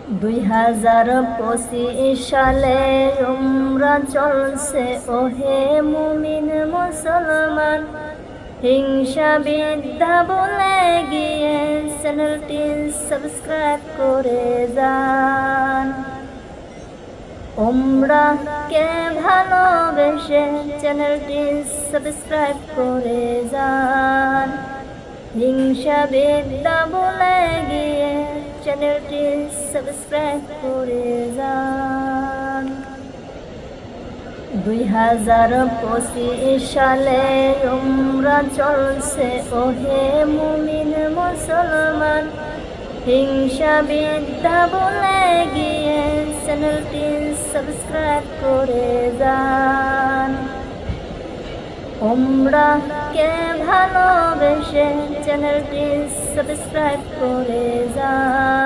2025 সালে উমরা চলছে ওহে মুমিন মুসলমান। হিংসা বিদ্যা বলে গিয়ে চ্যানেলটি সাবস্ক্রাইব করে যান। উমরাকে ভালোবেসে চ্যানেলটি সাবস্ক্রাইব করে যান। হিংসা বিদ্যা বলে গিয়ে চ্যানেলটি সাবস্ক্রাইব করে যান। 2025 সালে উমরা চলছে ওহে মুমিন মুসলমান। হিংসা বিদ্যা বলে গিয়ে চ্যানেলটি সাবস্ক্রাইব করে যান। উমরাকে ভালোবেসে চ্যানেলটি সাবস্ক্রাইব করে যান।